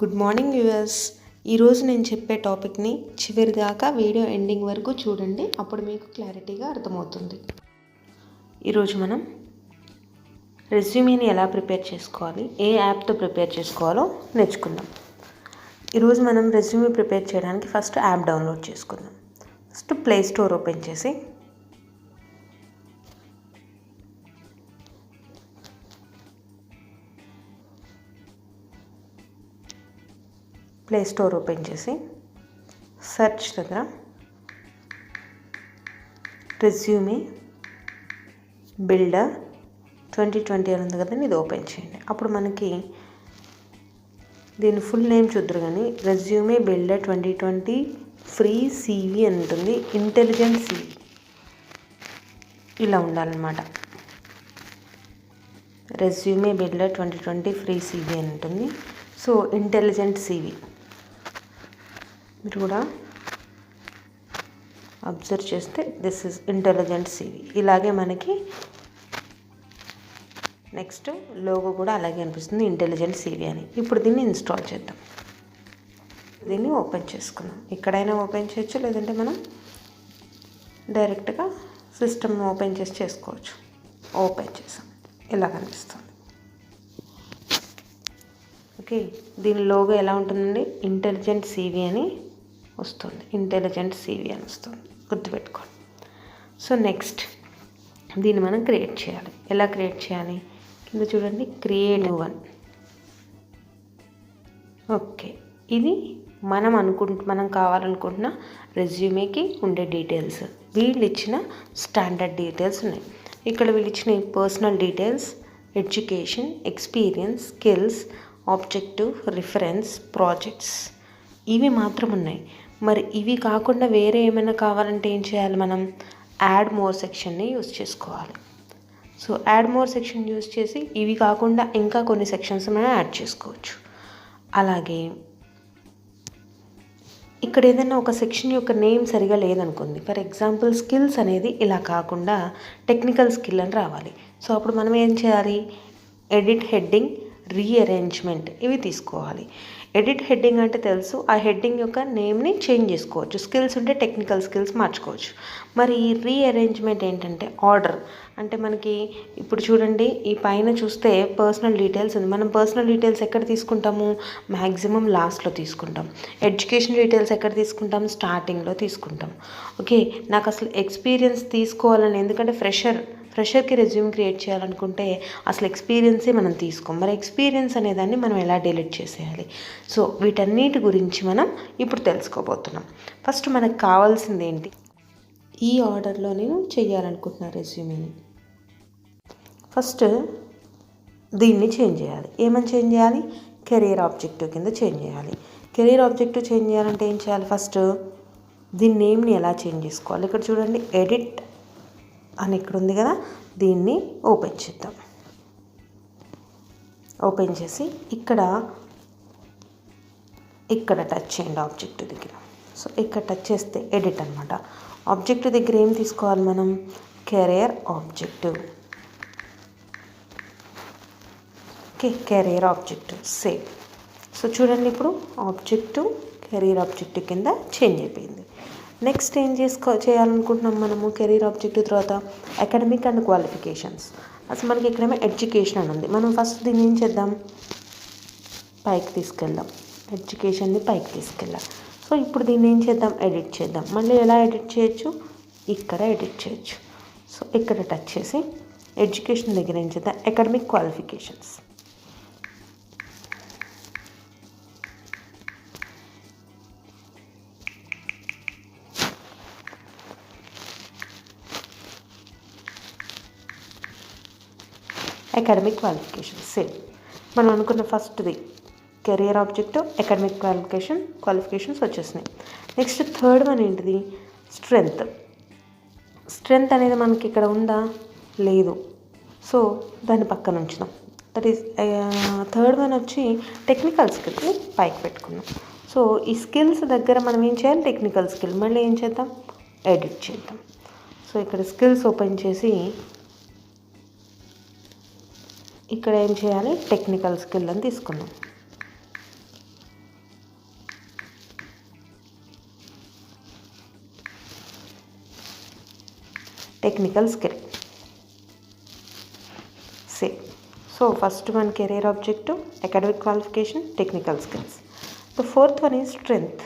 Good morning viewers. ఈరోజు నేను చెప్పే టాపిక్ని చివరి దాకా వీడియో ఎండింగ్ వరకు చూడండి, అప్పుడు మీకు క్లారిటీగా అర్థమవుతుంది. ఈరోజు మనం రెజ్యూమేని ఎలా ప్రిపేర్ చేసుకోవాలి, ఏ యాప్తో ప్రిపేర్ చేసుకోవాలో నేర్చుకుందాం. ఈరోజు మనం రెజ్యూమే ప్రిపేర్ చేయడానికి ఫస్ట్ యాప్ డౌన్లోడ్ చేసుకుందాం. ఫస్ట్ ప్లే స్టోర్ ఓపెన్ చేసి సెర్చ్ దగ్గర రెజ్యూమే బిల్డర్ 2020 అని ఉంది కదండి, ఇది ఓపెన్ చేయండి. అప్పుడు మనకి దీని ఫుల్ నేమ్ చూద్దరు కానీ రెజ్యూమే బిల్డర్ 2020 ఫ్రీ CV అని ఉంటుంది. ఇంటెలిజెంట్ CV ఇలా ఉండాలన్నమాట. రెజ్యూమే బిల్డర్ 2020 ఫ్రీ CV అని ఉంటుంది. సో ఇంటెలిజెంట్ CV మీరు కూడా అబ్జర్వ్ చేస్తే దిస్ ఇస్ ఇంటెలిజెంట్ CV. ఇలాగే మనకి నెక్స్ట్ లోగో కూడా అలాగే అనిపిస్తుంది, ఇంటెలిజెంట్ CV అని. ఇప్పుడు దీన్ని ఇన్స్టాల్ చేద్దాం. దీన్ని ఓపెన్ చేసుకుందాం. ఎక్కడైనా ఓపెన్ చేయొచ్చు, లేదంటే మనం డైరెక్ట్గా సిస్టమ్ ఓపెన్ చేసి చేసుకోవచ్చు. ఓపెన్ చేసాం, ఇలా కనిపిస్తుంది. ఓకే, దీని లోగో ఎలా ఉంటుందండి, ఇంటెలిజెంట్ CV అని వస్తుంది. గుర్తుపెట్టుకోండి. సో నెక్స్ట్ దీన్ని మనం క్రియేట్ చేయాలి. ఎలా క్రియేట్ చేయాలి, కింద చూడండి, క్రియేట్ వన్. ఓకే, ఇది మనం కావాలనుకుంటున్న రెజ్యూమేకి ఉండే డీటెయిల్స్. వీళ్ళు ఇచ్చిన స్టాండర్డ్ డీటెయిల్స్ ఉన్నాయి. ఇక్కడ వీళ్ళు ఇచ్చిన personal details, education, experience, skills, objective, reference, projects, ఇవి మాత్రం ఉన్నాయి. మరి ఇవి కాకుండా వేరే ఏమైనా కావాలంటే ఏం చేయాలి, మనం యాడ్ మోర్ సెక్షన్ని యూజ్ చేసుకోవాలి. So add more section use చేసి ఇవి కాకుండా ఇంకా కొన్ని సెక్షన్స్ మనం యాడ్ చేసుకోవచ్చు. అలాగే ఇక్కడ ఏదైనా ఒక సెక్షన్ యొక్క నేమ్ సరిగా లేదనుకోండి, ఫర్ ఎగ్జాంపుల్ స్కిల్స్ అనేది ఇలా కాకుండా టెక్నికల్ స్కిల్ అని రావాలి. సో అప్పుడు మనం ఏం చేయాలి, ఎడిట్ హెడ్డింగ్, రీఅరేంజ్మెంట్ ఇవి తీసుకోవాలి. ఎడిట్ హెడ్డింగ్ అంటే తెలుసు, ఆ హెడ్డింగ్ యొక్క నేమ్ని చేంజ్ చేసుకోవచ్చు. స్కిల్స్ ఉంటే టెక్నికల్ స్కిల్స్ మార్చుకోవచ్చు. మరి ఈ రీఅరేంజ్మెంట్ ఏంటంటే ఆర్డర్. అంటే మనకి ఇప్పుడు చూడండి, ఈ పైన చూస్తే పర్సనల్ డీటెయిల్స్ ఉంది. మనం పర్సనల్ డీటెయిల్స్ ఎక్కడ తీసుకుంటాము, మ్యాక్సిమం లాస్ట్లో తీసుకుంటాం. ఎడ్యుకేషన్ డీటెయిల్స్ ఎక్కడ తీసుకుంటాం, స్టార్టింగ్లో తీసుకుంటాం. ఓకే, నాకు అసలు ఎక్స్పీరియన్స్ తీసుకోవాలని, ఎందుకంటే ఫ్రెషర్కి రెజ్యూమ్ క్రియేట్ చేయాలనుకుంటే అసలు ఎక్స్పీరియన్సే మనం తీసుకోం. మరి ఎక్స్పీరియన్స్ అనేదాన్ని మనం ఎలా డిలీట్ చేసేయాలి. సో వీటన్నిటి గురించి మనం ఇప్పుడు తెలుసుకోబోతున్నాం. ఫస్ట్ మనకు కావాల్సింది ఏంటి, ఈ ఆర్డర్లో నేను చేయాలనుకుంటున్నా రెజ్యూమేని. ఫస్ట్ దీన్ని చేంజ్ చేయాలి. ఏమని చేంజ్ చేయాలి, కెరీర్ ఆబ్జెక్టివ్ కింద చేంజ్ చేయాలి. కెరీర్ ఆబ్జెక్టివ్ చేంజ్ చేయాలంటే ఏం చేయాలి, ఫస్ట్ దీని నేమ్ని ఎలా చేంజ్ చేసుకోవాలి. ఇక్కడ చూడండి, ఎడిట్ అని ఇక్కడ ఉంది కదా, దీన్ని ఓపెన్ చేద్దాం. ఓపెన్ చేసి ఇక్కడ టచ్ చేయండి ఆబ్జెక్టివ్ దగ్గర. సో ఇక్కడ టచ్ చేస్తే ఎడిట్ అనమాట. ఆబ్జెక్టివ్ దగ్గర ఏం తీసుకోవాలి మనం, career objective. Okay, career objective save. So చూడండి, ఇప్పుడు ఆబ్జెక్టివ్ కెరీర్ ఆబ్జెక్టివ్ కింద చేంజ్ అయిపోయింది. నెక్స్ట్ ఏం చేయాలనుకుంటున్నాం మనము, కెరీర్ ఆబ్జెక్టివ్ తర్వాత అకాడమిక్ అండ్ క్వాలిఫికేషన్స్. అసలు మనకి ఇక్కడేమో ఎడ్యుకేషన్ అని ఉంది. మనం ఫస్ట్ దీన్ని ఏం చేద్దాం, పైకి తీసుకెళ్దాం. ఎడ్యుకేషన్ని పైకి తీసుకెళ్ళాం. సో ఇప్పుడు దీన్ని ఏం చేద్దాం, ఎడిట్ చేద్దాం. మళ్ళీ ఎలా ఎడిట్ చేయొచ్చు, ఇక్కడ ఎడిట్ చేయొచ్చు. సో ఇక్కడ టచ్ చేసి ఎడ్యుకేషన్ దగ్గర ఏం చేద్దాం, academic qualifications. Academic qualification same. మనం అనుకున్న ఫస్ట్ది కెరియర్ ఆబ్జెక్టివ్, అకాడమిక్ క్వాలిఫికేషన్స్ వచ్చేసినాయి. నెక్స్ట్ థర్డ్ వన్ ఏంటిది, స్ట్రెంగ్త్ అనేది మనకి ఇక్కడ ఉందా, లేదు. సో దాన్ని పక్కన ఉంచుదాం. దట్ ఈస్ థర్డ్ వన్ వచ్చి టెక్నికల్ స్కిల్ని పైకి పెట్టుకున్నాం. సో ఈ స్కిల్స్ దగ్గర మనం ఏం చేయాలి, టెక్నికల్ స్కిల్. మళ్ళీ ఏం చేద్దాం, ఎడిట్ చేద్దాం. సో ఇక్కడ స్కిల్స్ ఓపెన్ చేసి ఇక్కడ ఏం చేయాలి, టెక్నికల్ స్కిల్ అని తీసుకున్నాం. Technical skill. Same. So first one career objective, academic qualification, technical skills. The fourth one is strength.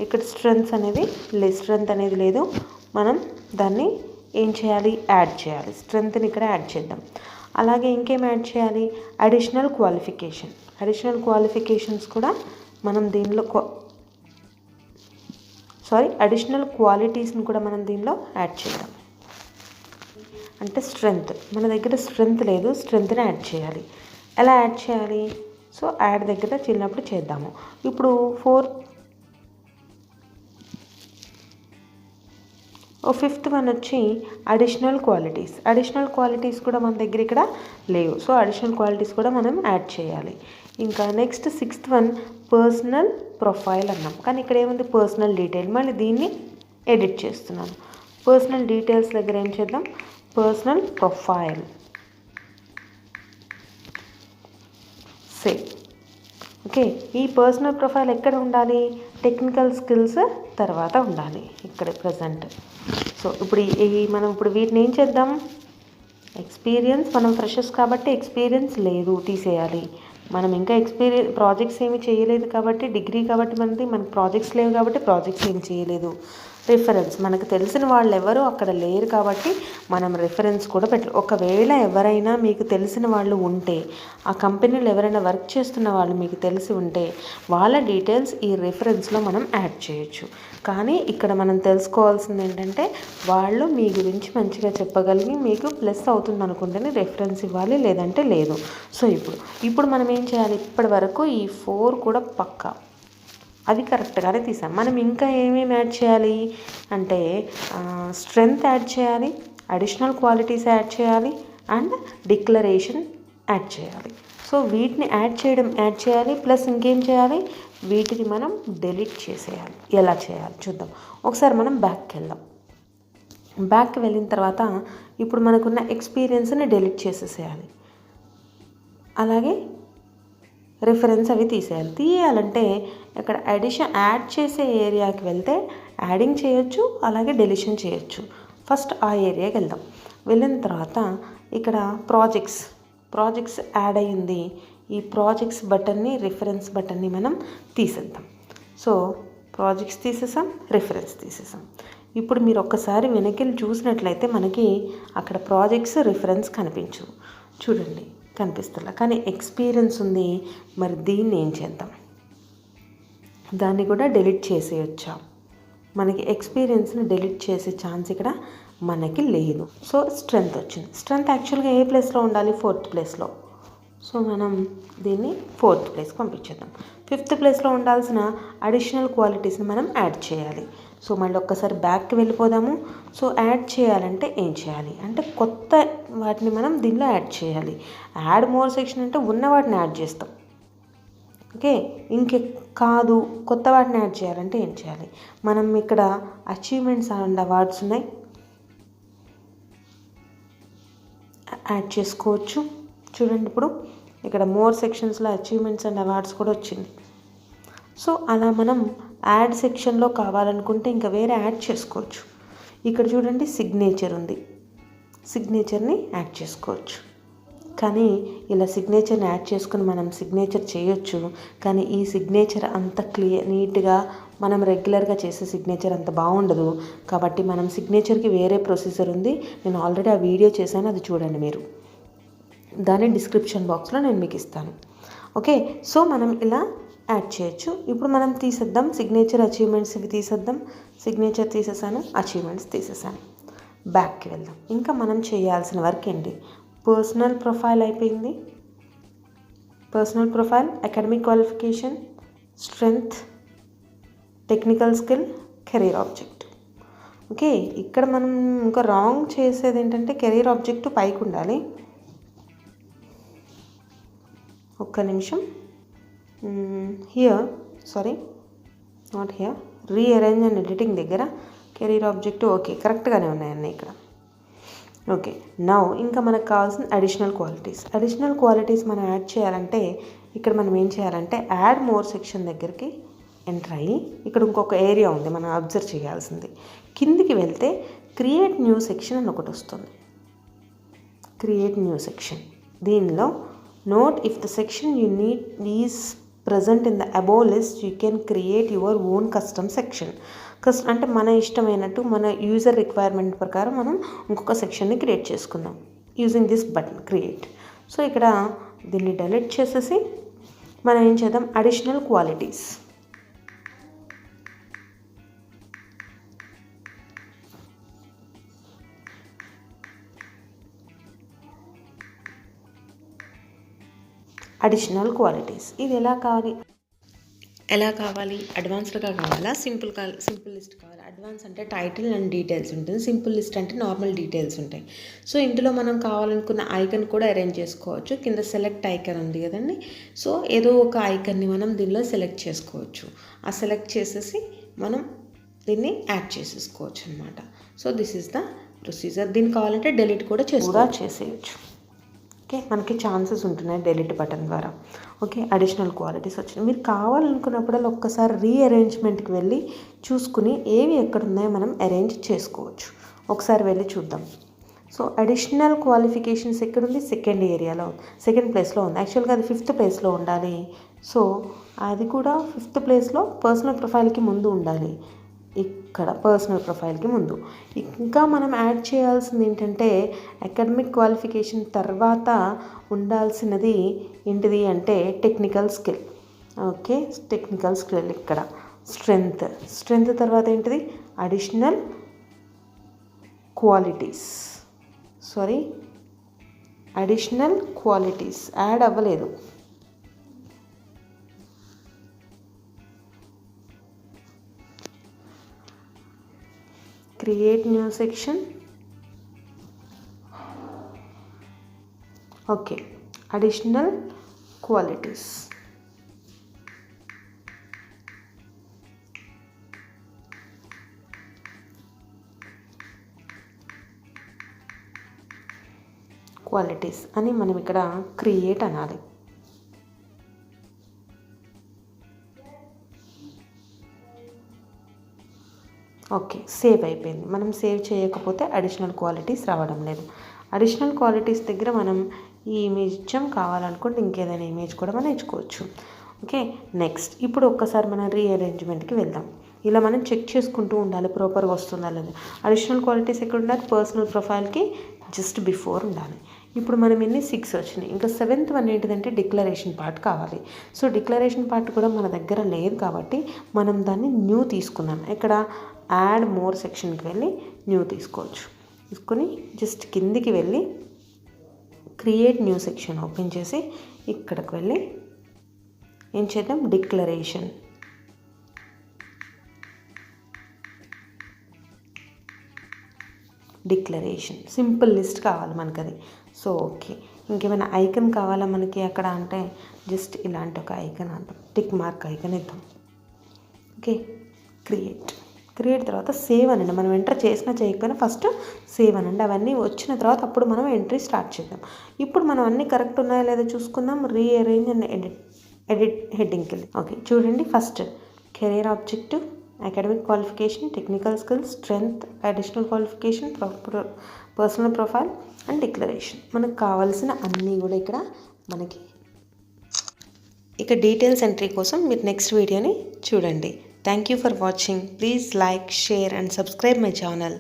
ఇక్కడ స్ట్రెంగ్త్ అనేది లేదు, మనం దాన్ని ఏం చేయాలి, యాడ్ చేయాలి. స్ట్రెంగ్త్ని ఇక్కడ యాడ్ చేద్దాం. అలాగే ఇంకేం యాడ్ చేయాలి, అడిషనల్ క్వాలిఫికేషన్స్ కూడా మనం దీనిలో అడిషనల్ క్వాలిటీస్ని కూడా మనం దీనిలో యాడ్ చేద్దాం. అంటే స్ట్రెంగ్త్, మన దగ్గర స్ట్రెంగ్త్ లేదు, స్ట్రెంగ్త్ని యాడ్ చేయాలి. ఎలా యాడ్ చేయాలి, సో యాడ్ దగ్గర చిన్నప్పుడు చేద్దాము. ఇప్పుడు ఫిఫ్త్ వన్ వచ్చి అడిషనల్ క్వాలిటీస్ కూడా మన దగ్గర ఇక్కడ లేవు. సో అడిషనల్ క్వాలిటీస్ కూడా మనం యాడ్ చేయాలి. ఇంకా next sixth one personal profile అన్నాం, కానీ ఇక్కడ ఏముంది పర్సనల్ డీటెయిల్. మళ్ళీ దీన్ని ఎడిట్ చేస్తున్నాను. పర్సనల్ డీటెయిల్స్ దగ్గర ఏం చేద్దాం, పర్సనల్ ప్రొఫైల్. సేమ్. ఓకే, ఈ పర్సనల్ ప్రొఫైల్ ఎక్కడ ఉండాలి, టెక్నికల్ స్కిల్స్ తర్వాత ఉండాలి ఇక్కడ ప్రజెంట్. సో మనం ఇప్పుడు వీటిని ఏం చేద్దాం, ఎక్స్పీరియన్స్, మనం ఫ్రెషర్స్ కాబట్టి ఎక్స్పీరియన్స్ లేదు, తీసేయాలి. మనం ఇంకా ప్రాజెక్ట్స్ ఏమి చేయలేదు కాబట్టి, డిగ్రీ కాబట్టి మనకు ప్రాజెక్ట్స్ లేవు కాబట్టి ప్రాజెక్ట్స్ ఏమి చేయలేదు. రిఫరెన్స్, మనకు తెలిసిన వాళ్ళు ఎవరు అక్కడ లేరు కాబట్టి మనం రిఫరెన్స్ కూడా ఒకవేళ ఎవరైనా మీకు తెలిసిన వాళ్ళు ఉంటే, ఆ కంపెనీలో ఎవరైనా వర్క్ చేస్తున్న వాళ్ళు మీకు తెలిసి ఉంటే వాళ్ళ డీటెయిల్స్ ఈ రిఫరెన్స్లో మనం యాడ్ చేయొచ్చు. కానీ ఇక్కడ మనం తెలుసుకోవాల్సింది ఏంటంటే, వాళ్ళు మీ గురించి మంచిగా చెప్పగలిగి మీకు ప్లస్ అవుతుంది అనుకుంటేనే రెఫరెన్స్ ఇవ్వాలి, లేదంటే లేదు. సో ఇప్పుడు మనం ఏం చేయాలి, ఇప్పటి వరకు ఈ 4 కూడా పక్కా అవి కరెక్ట్గానే తీసాం. మనం ఇంకా ఏమేమి యాడ్ చేయాలి అంటే, స్ట్రెంగ్త్ యాడ్ చేయాలి, అడిషనల్ క్వాలిటీస్ యాడ్ చేయాలి, అండ్ డిక్లరేషన్ యాడ్ చేయాలి. సో వీటిని యాడ్ చేయాలి, ప్లస్ ఇంకేం చేయాలి, వీటిని మనం డిలీట్ చేసేయాలి. ఎలా చేయాలి చూద్దాం. ఒకసారి మనం బ్యాక్కి వెళ్ళిన తర్వాత ఇప్పుడు మనకున్న ఎక్స్పీరియన్స్ని డిలీట్ చేసేసేయాలి. అలాగే రిఫరెన్స్ అవి తీయాలంటే ఇక్కడ యాడ్ చేసే ఏరియాకి వెళ్తే యాడింగ్ చేయొచ్చు, అలాగే డెలిషన్ చేయొచ్చు. ఫస్ట్ ఆ ఏరియాకి వెళ్ళిన తర్వాత ఇక్కడ ప్రాజెక్ట్స్ యాడ్ అయ్యింది. ఈ ప్రాజెక్ట్స్ బటన్ని, రిఫరెన్స్ బటన్ని మనం తీసేద్దాం. సో ప్రాజెక్ట్స్ తీసేసాం, రిఫరెన్స్ తీసేసాం. ఇప్పుడు మీరు ఒక్కసారి వెనక్కి చూసినట్లయితే మనకి అక్కడ ప్రాజెక్ట్స్, రిఫరెన్స్ కనిపించవు. చూడండి, కనిపిస్తలే, కానీ ఎక్స్పీరియన్స్ ఉంది. మరి దీన్ని ఏం చేద్దాం, దాన్ని కూడా డిలీట్ చేసేయచ్చా? మనకి ఎక్స్పీరియన్స్ని డిలీట్ చేసే ఛాన్స్ ఇక్కడ మనకి లేదు. సో స్ట్రెంగ్త్ వచ్చింది. స్ట్రెంగ్త్ యాక్చువల్గా ఏ ప్లేస్లో ఉండాలి, 4th ప్లేస్లో. సో మనం దీన్ని 4th ప్లేస్కి పంపించేద్దాం. 5th ప్లేస్లో ఉండాల్సిన అడిషనల్ క్వాలిటీస్ని మనం యాడ్ చేయాలి. సో మళ్ళీ ఒక్కసారి బ్యాక్కి వెళ్ళిపోదాము. సో యాడ్ చేయాలంటే ఏం చేయాలి అంటే, కొత్త వాటిని మనం దీనిలో యాడ్ చేయాలి. యాడ్ మోర్ సెక్షన్ అంటే ఉన్న వాటిని యాడ్ చేస్తాం. ఓకే, కాదు కొత్త వాటిని యాడ్ చేయాలంటే ఏం చేయాలి, మనం ఇక్కడ అచీవ్మెంట్స్ అండ్ అవార్డ్స్ ఉన్నాయి, యాడ్ చేసుకోవచ్చు. చూడండి, ఇప్పుడు ఇక్కడ మోర్ సెక్షన్స్లో అచీవ్మెంట్స్ అండ్ అవార్డ్స్ కూడా వచ్చింది. సో అలా మనం యాడ్ సెక్షన్లో కావాలనుకుంటే ఇంకా వేరే యాడ్ చేసుకోవచ్చు. ఇక్కడ చూడండి, సిగ్నేచర్ ఉంది, సిగ్నేచర్ని యాడ్ చేసుకోవచ్చు. కానీ ఇలా సిగ్నేచర్ని యాడ్ చేసుకుని మనం సిగ్నేచర్ చేయొచ్చు. కానీ ఈ సిగ్నేచర్ అంత నీట్గా మనం రెగ్యులర్గా చేసే సిగ్నేచర్ అంత బాగుండదు. కాబట్టి మనం సిగ్నేచర్కి వేరే ప్రొసీజర్ ఉంది. నేను ఆల్రెడీ ఆ వీడియో చేశాను, అది చూడండి మీరు. దాని డిస్క్రిప్షన్ బాక్స్లో నేను మీకు ఇస్తాను. ఓకే, సో మనం ఇలా యాడ్ చేయొచ్చు. ఇప్పుడు మనం తీసేద్దాం, సిగ్నేచర్, అచీవ్మెంట్స్ ఇవి తీసేద్దాం. సిగ్నేచర్ తీసేసాను, అచీవ్మెంట్స్ తీసేసాను. బ్యాక్కి వెళ్దాం. ఇంకా మనం చేయాల్సిన వర్క్ ఏంటి, పర్సనల్ ప్రొఫైల్ అయిపోయింది. Personal profile, academic qualification, strength, technical skill, career object. Okay, ఇక్కడ మనం ఇంకా రాంగ్ చేసేది ఏంటంటే, కెరీర్ ఆబ్జెక్ట్ పైకి ఉండాలి. ఒక్క నిమిషం, not here, rearrange and editing దగ్గర కెరీర్ ఆబ్జెక్ట్ ఓకే కరెక్ట్గానే ఉన్నాయన్నీ ఇక్కడ. ఓకే, నౌ ఇంకా మనకు కావాల్సిన అడిషనల్ క్వాలిటీస్ మనం యాడ్ చేయాలంటే, ఇక్కడ మనం ఏం చేయాలంటే, యాడ్ మోర్ సెక్షన్ దగ్గరికి ఎంటర్ అయ్యి, ఇక్కడ ఇంకొక ఏరియా ఉంది మనం అబ్జర్వ్ చేయాల్సింది. కిందికి వెళ్తే క్రియేట్ న్యూ సెక్షన్ అని ఒకటి వస్తుంది. క్రియేట్ న్యూ సెక్షన్, దీనిలో note if the section you need is present in the above list you can create your own custom section. అంటే మన ఇష్టమైనట్టు మన యూజర్ రిక్వైర్మెంట్ ప్రకారం మనం ఇంకొక సెక్షన్ని క్రియేట్ చేసుకుందాం using this button create. So ఇక్కడ దీన్ని డెలీట్ చేసేసి మనం ఏం చేద్దాం, అడిషనల్ క్వాలిటీస్. అడిషనల్ క్వాలిటీస్ ఇది ఎలా కావాలి, అడ్వాన్స్డ్గా కావాలా, సింపుల్ లిస్ట్ కావాలా? అడ్వాన్స్ అంటే టైటిల్ అండ్ డీటెయిల్స్ ఉంటుంది, సింపుల్ లిస్ట్ అంటే నార్మల్ డీటెయిల్స్ ఉంటాయి. సో ఇందులో మనం కావాలనుకున్న ఐకన్ కూడా అరేంజ్ చేసుకోవచ్చు. కింద సెలెక్ట్ ఐకన్ ఉంది కదండి, సో ఏదో ఒక ఐకన్ని మనం దీనిలో సెలెక్ట్ చేసుకోవచ్చు. ఆ సెలెక్ట్ చేసేసి మనం దీన్ని యాడ్ చేసేసుకోవచ్చు అనమాట. So this is the procedure. దీన్ని కావాలంటే డెలీట్ కూడా చేసేయచ్చు. ఓకే, మనకి ఛాన్సెస్ ఉంటున్నాయి డెలీట్ బటన్ ద్వారా. ఓకే, అడిషనల్ క్వాలిటీస్ వచ్చినాయి. మీరు కావాలనుకున్నప్పుడల్లా ఒక్కసారి రీఅరేంజ్మెంట్కి వెళ్ళి చూసుకుని ఏవి ఎక్కడున్నాయో మనం అరేంజ్ చేసుకోవచ్చు. ఒకసారి వెళ్ళి చూద్దాం. సో అడిషనల్ క్వాలిఫికేషన్స్ ఎక్కడుంది, సెకండ్ ప్లేస్లో ఉంది. యాక్చువల్గా అది 5th ప్లేస్లో ఉండాలి. సో అది కూడా 5th ప్లేస్లో పర్సనల్ ప్రొఫైల్కి ముందు ఉండాలి. ఇక్కడ పర్సనల్ ప్రొఫైల్కి ముందు ఇంకా మనం యాడ్ చేయాల్సింది ఏంటంటే అకాడమిక్ క్వాలిఫికేషన్ తర్వాత ఉండాల్సినది ఏంటిది అంటే technical skill. Okay, technical skill ఇక్కడ స్ట్రెంగ్త్ తర్వాత ఏంటిది అడిషనల్ క్వాలిటీస్ యాడ్ అవ్వలేదు. Create new section. Okay, additional qualities. అని మనం ఇక్కడ క్రియేట్ అనాలి. ఓకే, సేవ్ అయిపోయింది. మనం సేవ్ చేయకపోతే అడిషనల్ క్వాలిటీస్ రావడం లేదు. అడిషనల్ క్వాలిటీస్ దగ్గర మనం ఈ ఇమేజ్ ఇచ్చాం, కావాలనుకుంటే ఇంకేదైనా ఇమేజ్ కూడా మనం ఇచ్చుకోవచ్చు. ఓకే, నెక్స్ట్ ఇప్పుడు ఒక్కసారి మనం రీఅరేంజ్మెంట్కి వెళ్దాం. ఇలా మనం చెక్ చేసుకుంటూ ఉండాలి ప్రాపర్గా వస్తుందా లేదా. అడిషనల్ క్వాలిటీస్ ఎక్కడ ఉండాలి, పర్సనల్ ప్రొఫైల్కి జస్ట్ బిఫోర్ ఉండాలి. ఇప్పుడు మనం 6 వచ్చినాయి. ఇంకా 7th వన్ ఏంటిదంటే డిక్లరేషన్ పార్ట్ కావాలి. సో డిక్లరేషన్ పార్ట్ కూడా మన దగ్గర లేదు కాబట్టి మనం దాన్ని న్యూ తీసుకున్నాం. ఇక్కడ యాడ్ మోర్ సెక్షన్కి వెళ్ళి న్యూ తీసుకొని జస్ట్ కిందికి వెళ్ళి క్రియేట్ న్యూ సెక్షన్ ఓపెన్ చేసి ఇక్కడికి వెళ్ళి ఏం చేద్దాం, డిక్లరేషన్ సింపుల్ లిస్ట్ కావాలి మనకు అది. సో ఓకే, ఇంకేమైనా ఐకన్ కావాలా మనకి అక్కడ అంటే జస్ట్ ఇలాంటి ఒక ఐకన్ అంటాం, టిక్ మార్క్ ఐకన్ ఇద్దాం. ఓకే, క్రియేట్ తర్వాత సేవ్ అనండి. మనం ఎంటర్ చేసినా చేయకపోయినా ఫస్ట్ సేవ్ అనండి. అవన్నీ వచ్చిన తర్వాత అప్పుడు మనం ఎంట్రీ స్టార్ట్ చేద్దాం. ఇప్పుడు మనం అన్నీ కరెక్ట్ ఉన్నాయో లేదో చూసుకుందాం. రీఅరేంజ్ అండ్ ఎడిట్ హెడ్డింగ్కి వెళ్ళి ఓకే చూడండి. First career objective, academic qualification, technical skills, strength, additional qualification, personal profile and declaration. మనకు కావాల్సిన అన్నీ కూడా ఇక్కడ మనకి. ఇక డీటెయిల్స్ ఎంట్రీ కోసం మీరు నెక్స్ట్ వీడియోని చూడండి. Thank you for watching. Please like, share and subscribe my channel.